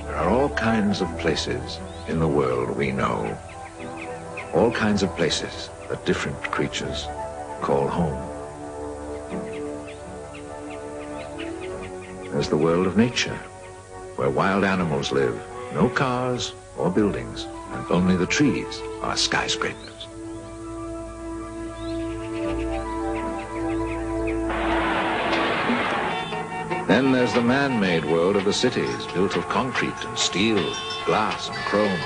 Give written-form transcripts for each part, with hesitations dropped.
There are all kinds of places in the world we know. All kinds of places that different creatures call home. There's the world of nature, where wild animals live. No cars or buildings, and only the trees are skyscrapers. Then there's the man-made world of the cities, built of concrete and steel, glass and chrome.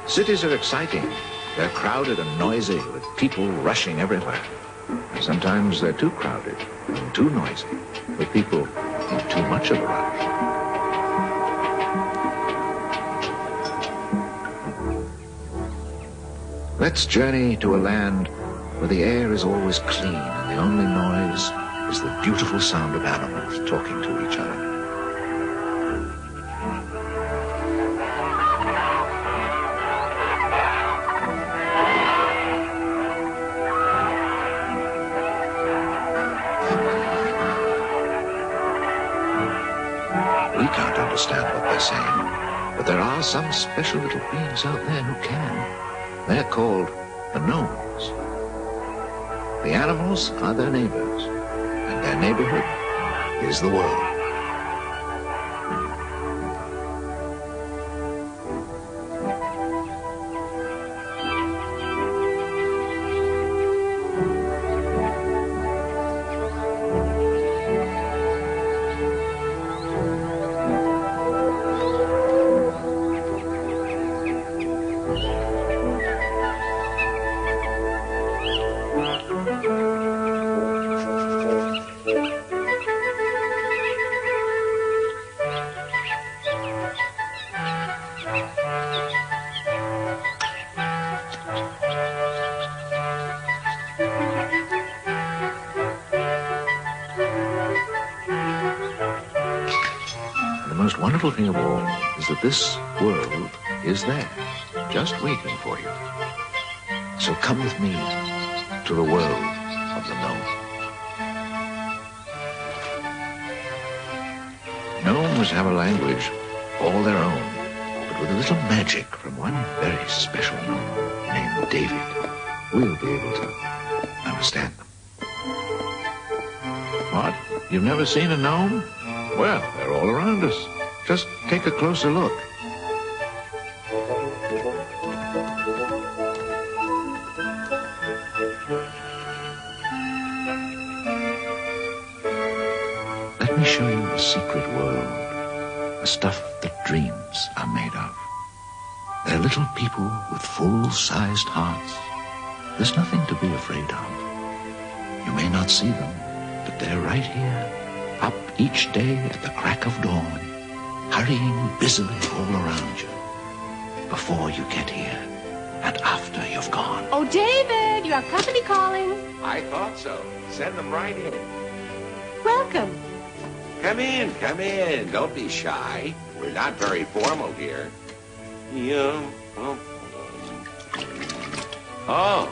Cities are exciting. They're crowded and noisy, with people rushing everywhere. And sometimes they're too crowded and too noisy, with people in too much of a rush. Let's journey to a land where the air is always clean and the only noise is the beautiful sound of animals talking to each other. We can't understand what they're saying, but there are some special little beings out there who can. They're called the gnomes. The animals are their neighbors, and their neighborhood is the world. The most wonderful thing of all is that this world is there, just waiting for you. So come with me to the world of the gnome. Gnomes have a language all their own, but with a little magic from one very special gnome named David, we'll be able to understand them. What? You've never seen a gnome? Well, they're all around us. Just take a closer look. Let me show you a secret world, the stuff that dreams are made of. They're little people with full-sized hearts. There's nothing to be afraid of. You may not see them, but they're right here, up each day at the crack of dawn, hurrying busily all around you, before you get here and after you've gone. Oh, David, you have company calling. I thought so. Send them right in. Welcome. Come in, come in. Don't be shy. We're not very formal here. Yeah. Oh,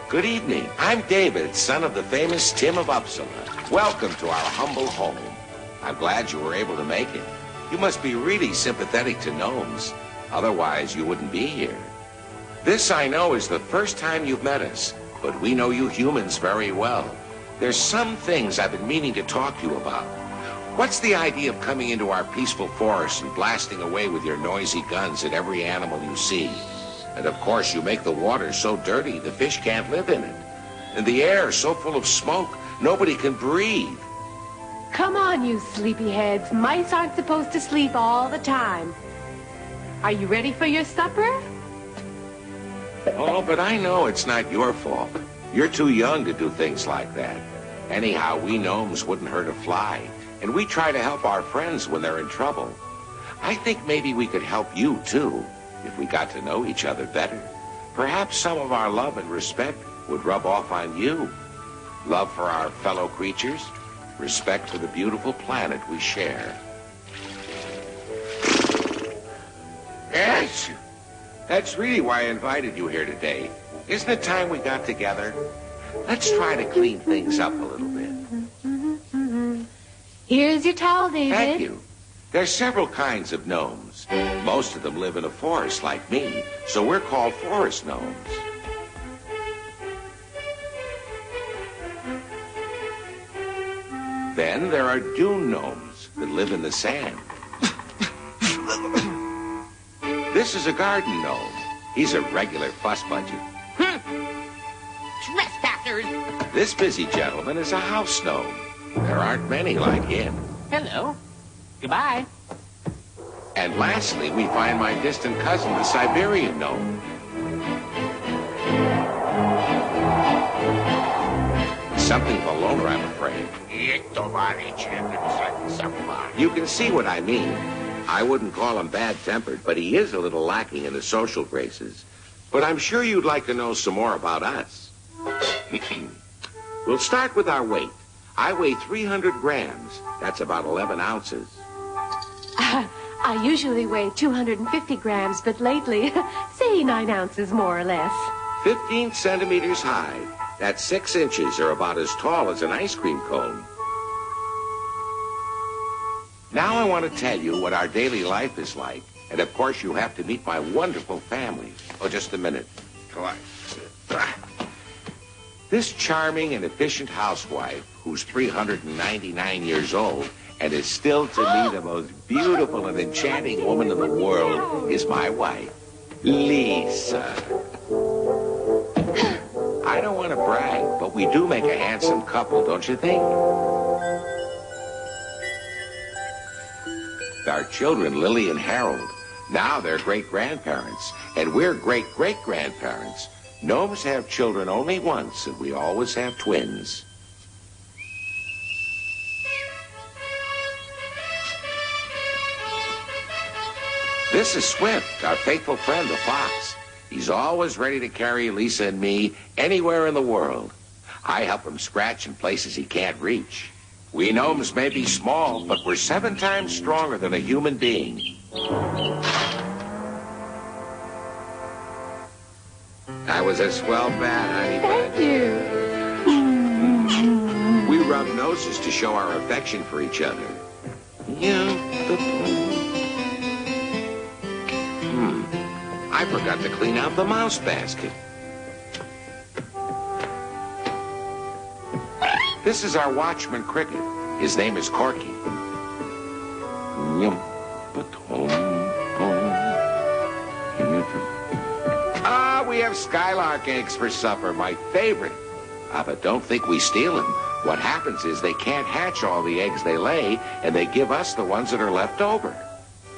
good evening. I'm David, son of the famous Tim of Uppsala. Welcome to our humble home. I'm glad you were able to make it. You must be really sympathetic to gnomes. Otherwise, you wouldn't be here. This, I know, is the first time you've met us, but we know you humans very well. There's some things I've been meaning to talk to you about. What's the idea of coming into our peaceful forest and blasting away with your noisy guns at every animal you see? And of course, you make the water so dirty the fish can't live in it. And the air so full of smoke, nobody can breathe. Come on, you sleepyheads. Mice aren't supposed to sleep all the time. Are you ready for your supper? Oh, but I know it's not your fault. You're too young to do things like that. Anyhow, we gnomes wouldn't hurt a fly, and we try to help our friends when they're in trouble. I think maybe we could help you, too, if we got to know each other better. Perhaps some of our love and respect would rub off on you. Love for our fellow creatures, respect for the beautiful planet we share. Yes, that's really why I invited you here today. Isn't it time we got together? Let's try to clean things up a little bit. Here's your towel, David. Thank you. There's several kinds of gnomes. Most of them live in a forest like me, so we're called forest gnomes. Then there are dune gnomes that live in the sand. This is a garden gnome. He's a regular fuss budget. Trespassers! This busy gentleman is a house gnome. There aren't many like him. Hello. Goodbye. And lastly, we find my distant cousin, the Siberian gnome. Something of a loner, I'm afraid. You can see what I mean. I wouldn't call him bad-tempered, but he is a little lacking in the social graces. But I'm sure you'd like to know some more about us. We'll start with our weight. I weigh 300 grams. That's about 11 ounces. I usually weigh 250 grams, but lately, say 9 ounces more or less. 15 centimeters high. That's 6 inches, or about as tall as an ice cream cone. Now I want to tell you what our daily life is like. And of course, you have to meet my wonderful family. Oh, just a minute. This charming and efficient housewife, who's 399 years old, and is still to me the most beautiful and enchanting woman in the world, is my wife, Lisa. I don't want to brag, but we do make a handsome couple, don't you think? Our children, Lily and Harold, now they're great-grandparents, and we're great-great-grandparents. Gnomes have children only once, and we always have twins. This is Swift, our faithful friend, the fox. He's always ready to carry Lisa and me anywhere in the world. I help him scratch in places he can't reach. We gnomes may be small, but we're 7 times stronger than a human being. That was a swell bat, honey Thank bunch. We rub noses to show our affection for each other. I forgot to clean out the mouse basket. This is our watchman cricket. His name is Corky. We have skylark eggs for supper, my favorite. But don't think we steal them. What happens is they can't hatch all the eggs they lay, and they give us the ones that are left over.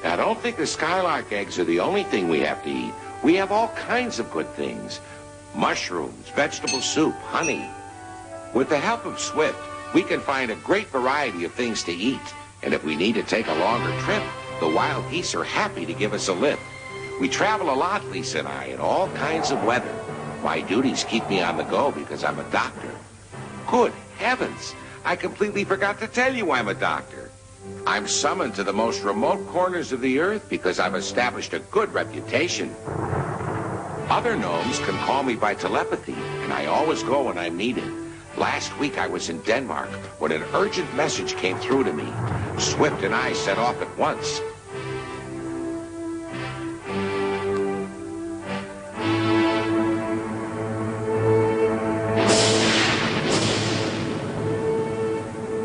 Now, don't think the skylark eggs are the only thing we have to eat. We have all kinds of good things. Mushrooms, vegetable soup, honey. With the help of Swift, we can find a great variety of things to eat. And if we need to take a longer trip, the wild geese are happy to give us a lift. We travel a lot, Lisa and I, in all kinds of weather. My duties keep me on the go because I'm a doctor. Good heavens! I completely forgot to tell you I'm a doctor. I'm summoned to the most remote corners of the earth because I've established a good reputation. Other gnomes can call me by telepathy, and I always go when I'm needed. Last week I was in Denmark when an urgent message came through to me. Swift and I set off at once.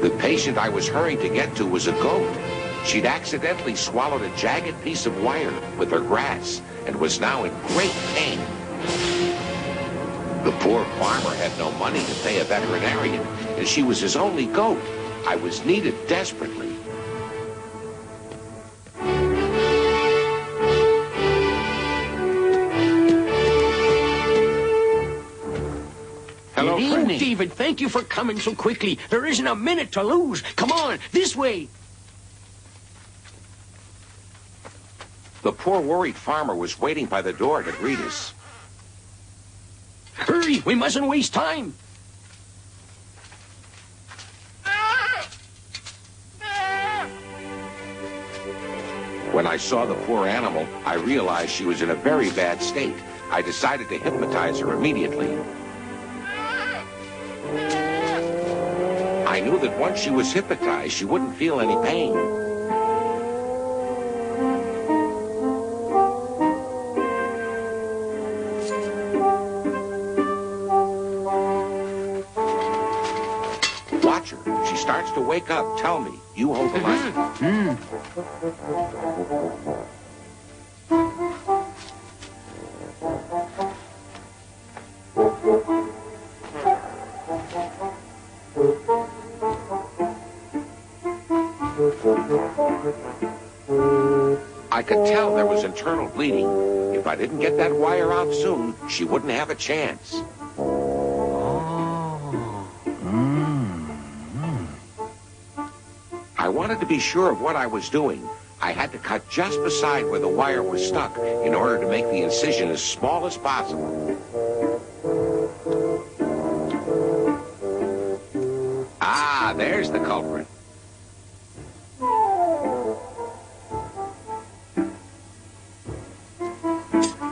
The patient I was hurrying to get to was a goat. She'd accidentally swallowed a jagged piece of wire with her grass and was now in great pain. The poor farmer had no money to pay a veterinarian, and she was his only goat. I was needed desperately. Hello, Good evening, Freddy. David. Thank you for coming so quickly. There isn't a minute to lose. Come on, this way. The poor worried farmer was waiting by the door to greet us. Hurry, we mustn't waste time. When I saw the poor animal, I realized she was in a very bad state. I decided to hypnotize her immediately. I knew that once she was hypnotized, she wouldn't feel any pain. Watch her. She starts to wake up. Tell me. You hold the light. I could tell there was internal bleeding. If I didn't get that wire out soon, she wouldn't have a chance. I wanted to be sure of what I was doing. I had to cut just beside where the wire was stuck in order to make the incision as small as possible. Ah, there's the culprit.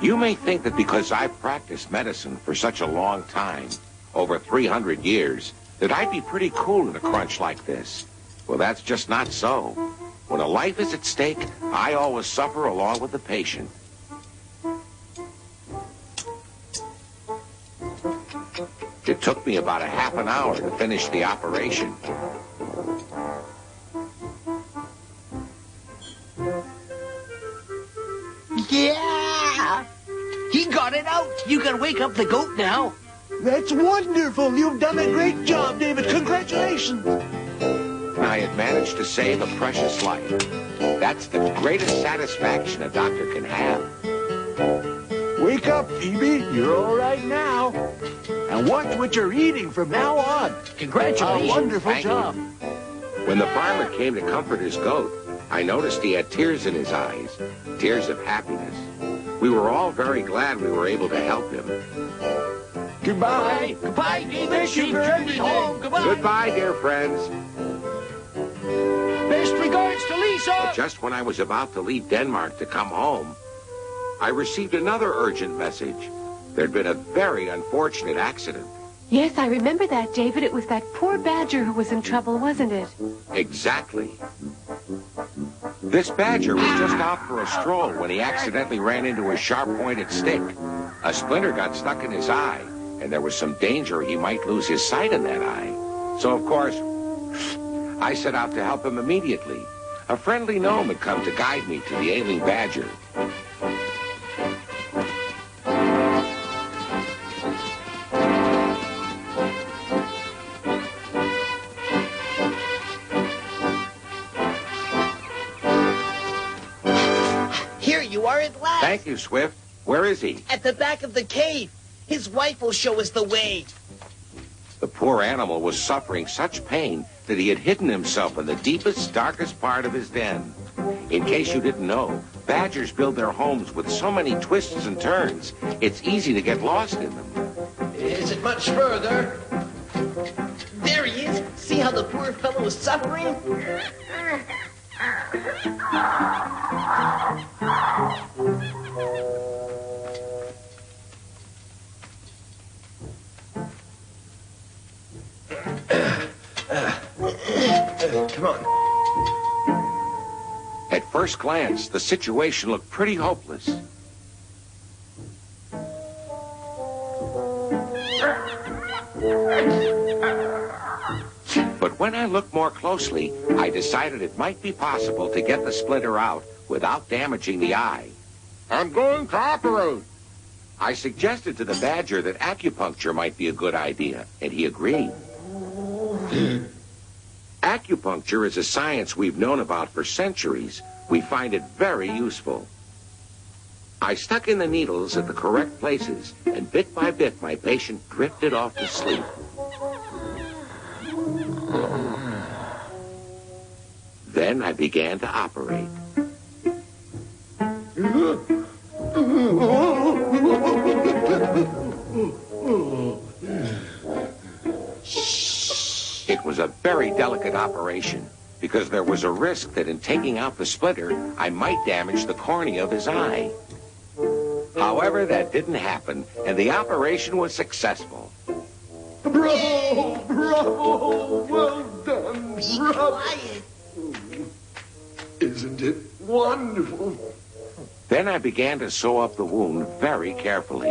You may think that because I've practiced medicine for such a long time, over 300 years, that I'd be pretty cool in a crunch like this. Well, that's just not so. When a life is at stake, I always suffer along with the patient. It took me about a half an hour to finish the operation. Yeah! He got it out. You can wake up the goat now. That's wonderful. You've done a great job, David. Congratulations. I had managed to save a precious life. That's the greatest satisfaction a doctor can have. Wake up, Phoebe. You're all right now. And watch what you're eating from now on. Congratulations. A wonderful Thank job. you. When the farmer came to comfort his goat, I noticed he had tears in his eyes, tears of happiness. We were all very glad we were able to help him. Goodbye. Goodbye, David. Thank you Safe for journey everything. home. Goodbye. Goodbye, dear friends. Best regards to Lisa. But just when I was about to leave Denmark to come home, I received another urgent message. There'd been a very unfortunate accident. Yes, I remember that, David. It was that poor badger who was in trouble, wasn't it? Exactly. This badger was just out for a stroll when he accidentally ran into a sharp-pointed stick. A splinter got stuck in his eye, and there was some danger he might lose his sight in that eye. So, of course, I set out to help him immediately. A friendly gnome had come to guide me to the ailing badger. Here you are at last. Thank you, Swift. Where is he? At the back of the cave. His wife will show us the way. The poor animal was suffering such pain that he had hidden himself in the deepest, darkest part of his den. In case you didn't know, badgers build their homes with so many twists and turns, it's easy to get lost in them. Is it much further? There he is. See how the poor fellow is suffering? Come on. At first glance, the situation looked pretty hopeless. But when I looked more closely, I decided it might be possible to get the splinter out without damaging the eye. I'm going to operate. I suggested to the badger that acupuncture might be a good idea, and he agreed. Acupuncture is a science we've known about for centuries. We find it very useful. I stuck in the needles at the correct places, and bit by bit my patient drifted off to sleep. Then I began to operate. It was a very delicate operation because there was a risk that in taking out the splinter, I might damage the cornea of his eye. However, that didn't happen, and the operation was successful. Bravo! Bravo! Well Be quiet. Isn't it wonderful? Then I began to sew up the wound very carefully.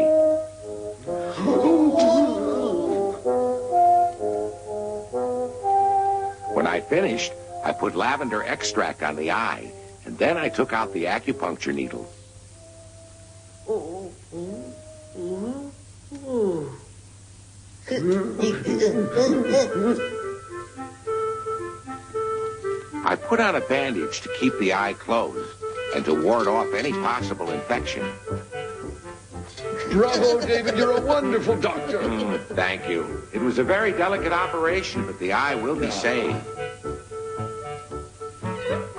When I finished, I put lavender extract on the eye, and then I took out the acupuncture needle. I put on a bandage to keep the eye closed and to ward off any possible infection. Bravo, David. You're a wonderful doctor. Thank you. It was a very delicate operation, but the eye will be saved.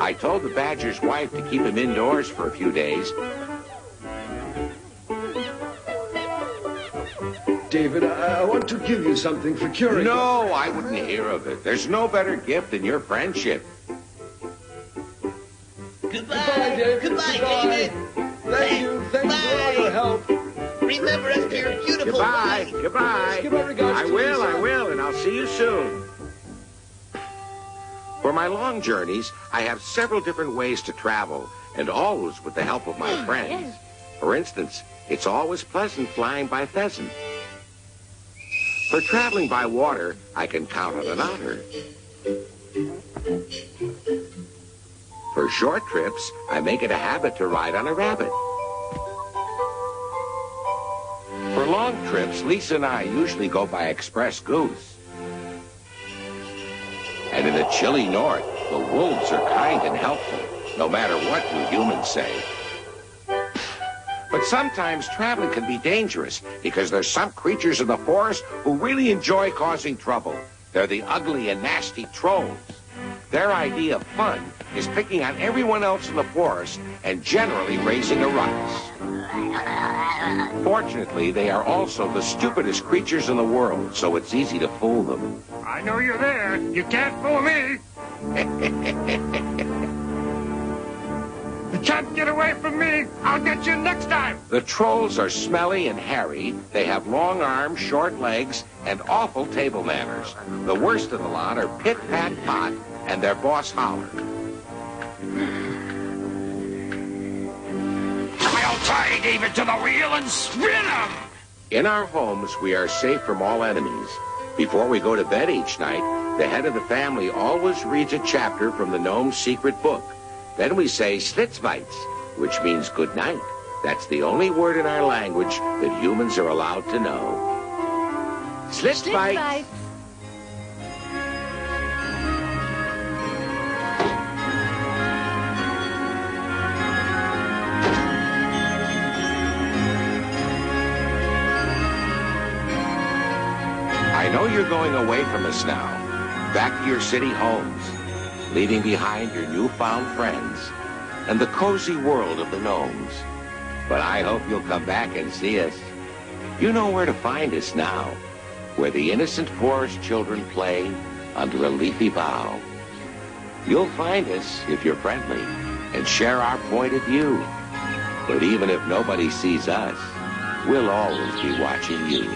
I told the badger's wife to keep him indoors for a few days. David, I want to give you something for curing. No, I wouldn't hear of it. There's no better gift than your friendship. Goodbye, David. Goodbye, Goodbye. David. Thank you. Thanks for all your help. Remember us to your beautiful Goodbye. wife. Goodbye. Give my regards I to will, Lisa. I will, and I'll see you soon. For my long journeys, I have several different ways to travel, and always with the help of my friends. For instance, it's always pleasant flying by pheasant. For traveling by water, I can count on an otter. For short trips, I make it a habit to ride on a rabbit. For long trips, Lisa and I usually go by express goose. And in the chilly north, the wolves are kind and helpful, no matter what you humans say. But sometimes traveling can be dangerous because there's some creatures in the forest who really enjoy causing trouble. They're the ugly and nasty trolls. Their idea of fun is picking on everyone else in the forest and generally raising a ruckus. Fortunately, they are also the stupidest creatures in the world, so it's easy to fool them. I know you're there. You can't fool me. You can't get away from me. I'll get you next time. The trolls are smelly and hairy. They have long arms, short legs, and awful table manners. The worst of the lot are Pit Pat Pot and their boss Holler. I'll tie David to the wheel and spin him. In our homes, we are safe from all enemies. Before we go to bed each night, the head of the family always reads a chapter from the Gnome's secret book. Then we say Slitzweitz, which means good night. That's the only word in our language that humans are allowed to know. Slitzweitz. I know you're going away from us now, back to your city homes, leaving behind your newfound friends and the cozy world of the gnomes. But I hope you'll come back and see us. You know where to find us now, where the innocent forest children play under a leafy bough. You'll find us if you're friendly and share our point of view. But even if nobody sees us, we'll always be watching you.